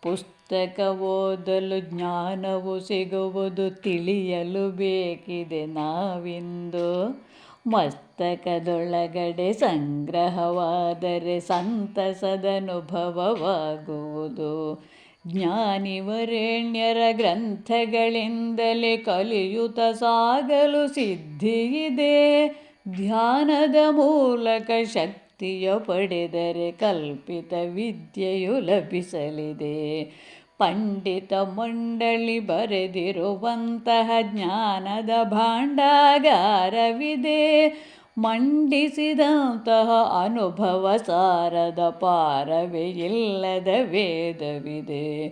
ಪುಸ್ತಕ ಓದಲು ಜ್ಞಾನವು ಸಿಗುವುದು, ತಿಳಿಯಲು ಬೇಕಿದೆ ನಾವಿಂದು. ಮಸ್ತಕದೊಳಗಡೆ ಸಂಗ್ರಹವಾದರೆ ಸಂತಸದನುಭವವಾಗುವುದು. ಜ್ಞಾನಿವರೇಣ್ಯರ ಗ್ರಂಥಗಳಿಂದಲೇ ಕಲಿಯುತ್ತ ಸಾಗಲು ಸಿದ್ಧಿಯಿದೆ. ಧ್ಯಾನದ ಮೂಲಕ ಶಕ್ತಿಯ ಪಡೆದರೆ ಕಲ್ಪಿತ ವಿದ್ಯೆಯು ಲಭಿಸಲಿದೆ. ಪಂಡಿತ ಮಂಡಳಿ ಬರೆದಿರುವಂತಹ ಜ್ಞಾನದ ಭಾಂಡಾಗಾರವಿದೆ. ಮಂಡಿಸಿದಂತಹ ಅನುಭವ ಸಾರದ ಪಾರವೇ ಇಲ್ಲದ ವೇದವಿದೆ.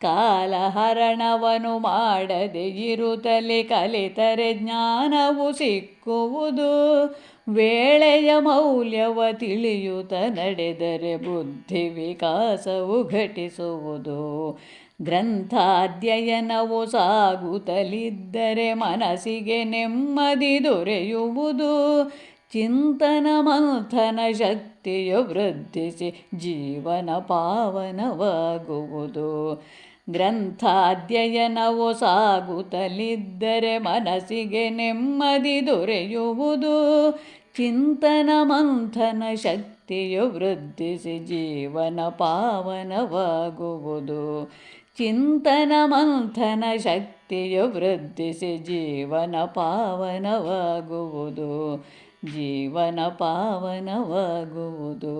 ಕಾಲಹರಣವನ್ನು ಮಾಡದೆ ಇರುತ್ತಲೇ ಕಲಿತರೆ ಜ್ಞಾನವು ಸಿಕ್ಕುವುದು. ವೇಳೆಯ ಮೌಲ್ಯವ ತಿಳಿಯುತ್ತ ನಡೆದರೆ ಬುದ್ಧಿ ವಿಕಾಸವು ಘಟಿಸುವುದು. ಗ್ರಂಥಾಧ್ಯಯನವು ಸಾಗುತ್ತಲಿದ್ದರೆ ಮನಸ್ಸಿಗೆ ನೆಮ್ಮದಿ ದೊರೆಯುವುದು. ಚಿಂತನ ಮಂಥನ ಶಕ್ತಿಯು ವೃದ್ಧಿಸಿ ಜೀವನ ಪಾವನವಾಗುವುದು. ಗ್ರಂಥಾಧ್ಯಯನವು ಸಾಗುತ್ತಲಿದ್ದರೆ ಮನಸ್ಸಿಗೆ ನೆಮ್ಮದಿ ದೊರೆಯುವುದು. ಚಿಂತನ ಮಂಥನ ಶಕ್ತಿಯು ವೃದ್ಧಿಸಿ ಜೀವನ ಪಾವನವಾಗುವುದು. ಚಿಂತನ ಮಂಥನ ಶಕ್ತಿಯು ವೃದ್ಧಿಸಿ ಜೀವನ ಪಾವನವಾಗುವುದು. ಜೀವನ ಪಾವನವಾಗುವುದು.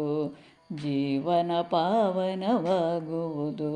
ಜೀವನ ಪಾವನವಾಗುವುದು.